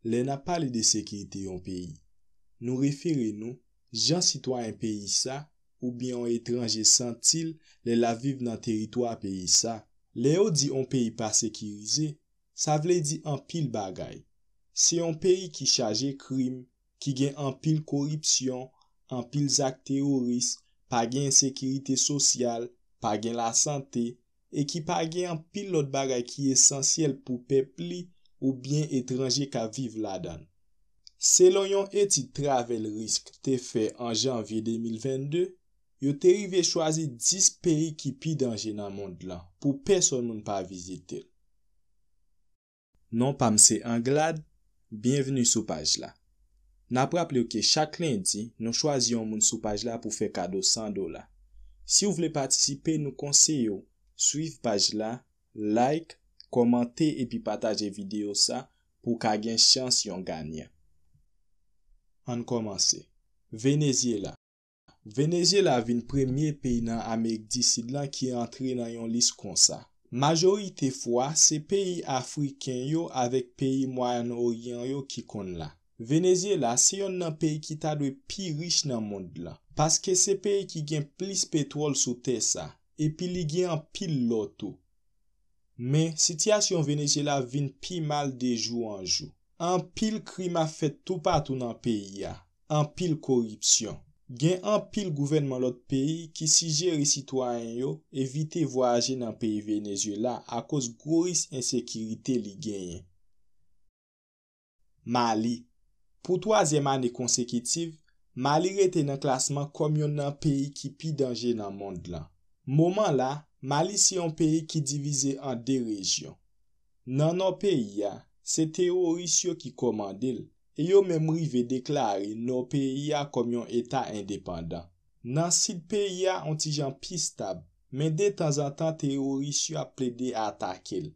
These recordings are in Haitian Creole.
Le n'a parlé de sécurité en pays. Nous référons gens citoyens pays ça ou bien un étranger sentil la vivre dans territoire pays ça. Le dit un pays pas sécurisé, ça veut dire en pile bagay. C'est un pays qui chargé crime, qui gagne en pile corruption, en pile actes terroristes, pas gagne sécurité sociale, pas gagne la santé et qui pas gagne en pile l'autre bagay qui est essentiel pour peuple ou bien étranger qui vivent là-dedans. Selon yon étude Travel Risk te fait en janvier 2022, yo te rive choisi 10 pays qui pi danger dans monde là pour personne moun pas visiter. Non pas m'se Anglade, bienvenue sur page là. N'a rappelé que chaque lundi, nous choisissons moun sur page là pour faire cadeau $100. Si vous voulez participer, nous conseillons suivre page là, like, commenter et puis partager vidéo ça pour qu'a gen chance yon gagnant. On commence. Venezuela. Venezuela vin premier pays dans Amérique du Sud là qui entré dans yon liste comme ça. Majorité fois, c'est pays africain yo avec pays Moyen-Orient yo qui kon là. Venezuela, c'est yon nan pays qui ta dwe pi riche dans monde là. Parce que c'est pays qui gen plus pétrole sous terre ça. Et puis li gen en pile loto. Mais situation Venezuela vin pi mal de jour en jour. En pile crime a fait tout partout dans pays ya. En pile corruption. Gen en pile gouvernement l'autre pays qui si gère citoyen yo éviter voyager dans pays Venezuela à cause grosse insécurité li genyen. Mali. Pour troisième année consécutive, Mali rete dans classement comme yon nan pays qui pi danger dans monde là. Moment là, Mali c'est un pays qui divisé en deux régions. Dans nos pays ya, c'est terroristes qui commandent et yo même rive déclarer nos pays ya comme un état indépendant. Dans site pays ya on ti jan pi stable, mais de temps en temps terroristes a plaidé à attaquer.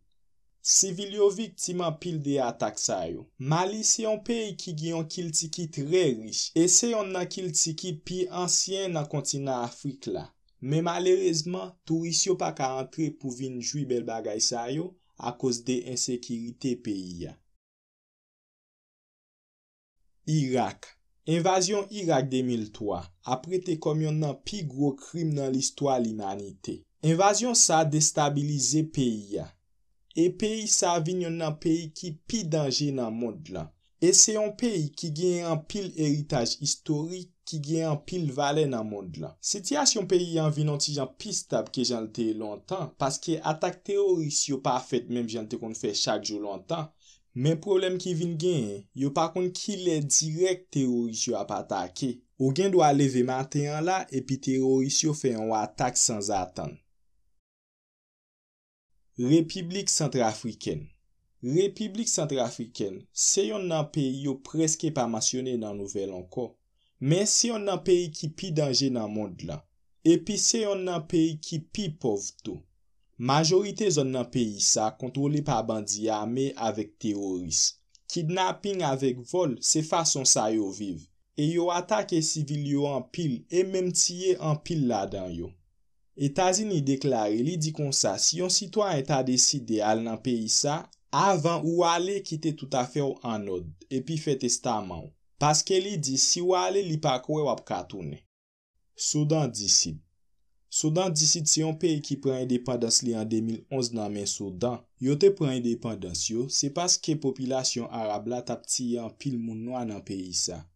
Civil yo victime en pile de attaques sa yo. Mali c'est un pays qui gen un kiltiki très riche et c'est un nan kiltiki pi ancien dans continent Afrique là. Mais malheureusement, touristes yo pa ka entrer pour vinn joui bel bagay sa yo à cause de insécurité pays ya. Irak. Invasion Irak 2003 après te comme yon nan pi gros crime dans l'histoire l'humanité. Invasion sa déstabiliser pays ya. Et pays sa vin yon nan pays qui pi danger dans monde là. Et c'est un pays qui gen un pile héritage historique qui gen un pile valeur dans monde là. Situation pays en vin ti jan pi stable que jan te longtemps parce que attaque terroriste yo pas fait même jan te kon fait chaque jour longtemps. Mais problème qui vin gen, yo pa kon ki le direct terroriste yo ap attaquer. Ou gen doit lever matin là et puis terroriste yo fait un attaque sans attendre. République centrafricaine. République centrafricaine, c'est yon nan pays yo presque pas mentionné dans nouvelle encore. Mais c'est yon nan pays qui pi danger dans monde là. Et puis c'est yon nan pays qui pi pauvre tout. Majorité zone nan pays ça contrôlé par bandits armés avec terroristes. Kidnapping avec vol, c'est façon ça yo vive. Et yo attaque civil yo en pile et même tirer en pile là-dedans yo. États-Unis déclaré li dit comme ça si un citoyen t'a décidé al nan pays ça avant ou aller quitter tout affaire en ordre et puis fait testament parce que li dit si ou aller li pa kwe wap ka tourner. Soudan du Sud. Soudan du Sud c'est un pays qui prend indépendance li en 2011 nan men Soudan. Yo te prend indépendance yo, c'est parce que population arabe la t'a tiye en pile moun noir dans pays ça.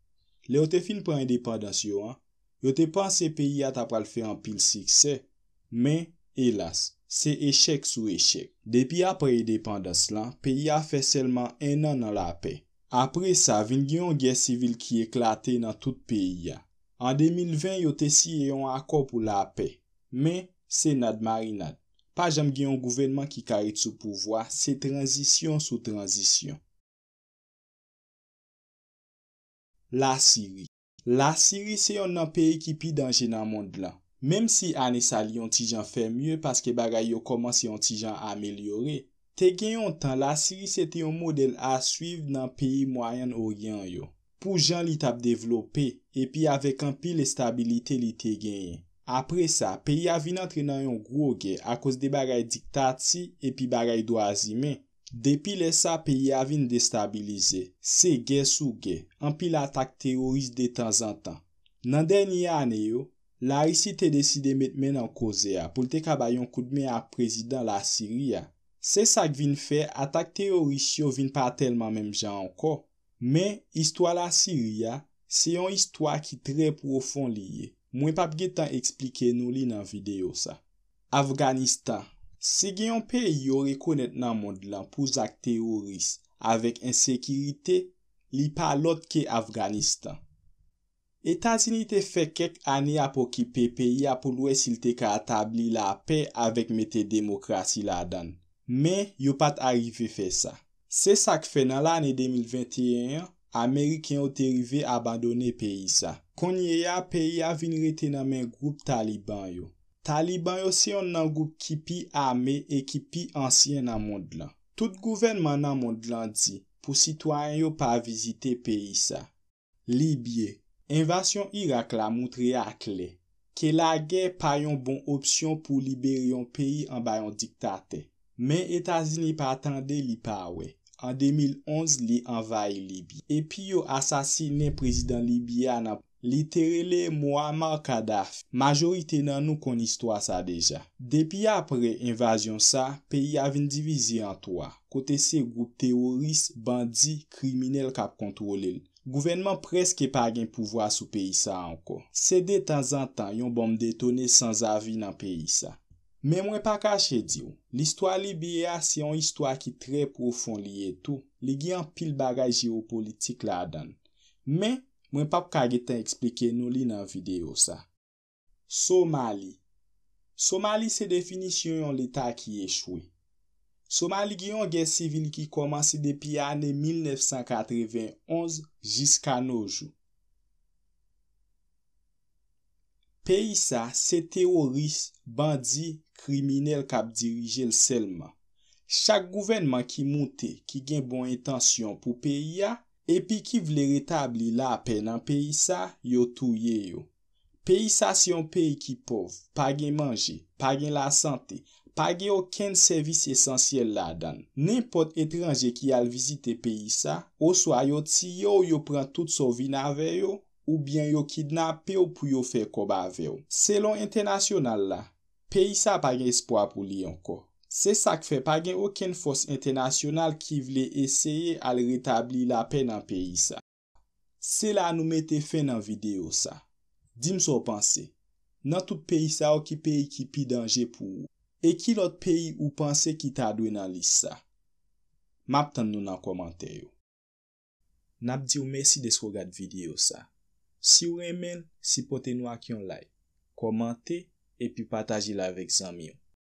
Le yo te fin prend indépendance yo, yo te pense pays a t'a pral faire en pile succès. Mais, hélas, c'est échec sous échec. Depuis après indépendance là, pays a fait seulement 1 an dans la paix. Après ça, vin gen yon guerre civile qui éclaté dans tout pays. En 2020, yo te signé un accord pour la paix. Mais, c'est nad marinade. Pas jam gen yon gouvernement qui carré sous pouvoir, c'est transition sous transition. La Syrie. La Syrie, c'est un pays qui pi danger dans monde là. Même si année sa li yon ti jan fait mieux parce que bagay yo commence yon ti jan améliorer. Te gen yon temps la Syrie c'était un modèle à suivre dans pays Moyen-Orient yo. Pour jan li tap développé et puis avec un pile stabilité li te gen. Après ça, pays a vin entre dans yon gros guerre à cause de bagay dictati et puis bagay droits humains. Depi lè sa peyi a vin destabilize, se guerre sou guerre, anpil atak teroriste de tan an tan. Nan denye ane yo, la Russie te deside met men an koze a pou te kabayon koudme a prezident la Syria. Se sak vin fe, atak teroriste yo vin pa telman menm jan anko. Men, histwa la Syria, se yon histwa ki tre profond liye. Mwen pap ge tan explike nou li nan video sa. Afganistan. Se gen yon peyi yo rekonet nan mond lan pou zak teroriste avek insekirite, li pa lot ke Afganistan. Etats-Unis te fe kek ane ap okipe peyi a pou lwe sil te ka atabli la pe avek mete demokrasi la dan. Men, yo pat arrive fe sa. Se sak fe nan l'ane 2021, Ameriken yo te rive abandone peyi sa. Konye ya, peyi a vin rete nan men group Taliban yo. Taliban yo se yon nan group ki pi ame e ki pi ansyen nan mond lan. Tout gouvernement nan mond lan di pou sitwayen yo pa vizite peyi sa. Libye, invasyon Irak la moutre akle ke la guerre pa yon bon opsyon pou libere yon peyi an bayon diktate. Men Etats-Unis pa attende li pa we. En 2011 li envahi Libye. Epi yo asasine prezident Libyan li terele Muammar Gaddafi. Majorite nan nou kon histwa sa deja. Depi apre invasyon sa, peyi avin divize an 3. Kote se group teroriste, bandi, kriminel kap kontrole. Gouvernement preske pa gen pouvoi sou peyi sa anko. Se de tan an tan yon bom detone sans avi nan peyi sa. Men mwen pa kache diyo, l'histoire Libya se yon histoire ki tre profond liye tou, li gen pil bagay geopolitik la dan. Men, mwen pa kage tan explike nou li nan video sa. Somali. Somali se definisyon yon l'Etat ki echwe. Somali gen yon guerre civile ki komanse depi ane 1991 jiska noujou. Peyi sa, se teroriste, bandi, kriminel kap dirije l selman. Chak gouvernement ki monte, ki gen bon intansyon pou peyi ya, epi ki vle retabli la pe nan peyi sa, yo touye yo. Peyi sa se yon peyi ki pov, pa gen manje, pa gen la sante, pa gen oken servis esensyel la dan. N'importe etranje ki al vizite peyi sa, ou swa yo tiyo ou yo pran tout so vin ave yo, ou bien yo kidnape ou pou yo fe kob ave yo. Selon internasyonal la, peyi sa pa gen espoir pou li anko. Se sak fe pa gen oken fos internasyonal ki vle eseye al retabli la pe nan peyi sa. Se la nou mette fe nan video sa. Dim so panse, nan tout peyi sa ou ki peyi ki pi danje pou ou. E ki lot peyi ou panse ki ta dwe nan lis sa. Map tan nou nan komante yo. Nap di ou mersi de sko gade video sa. Si ou remen, sipote nou ak yon like, komante, epi pataje la vek zanmi yo.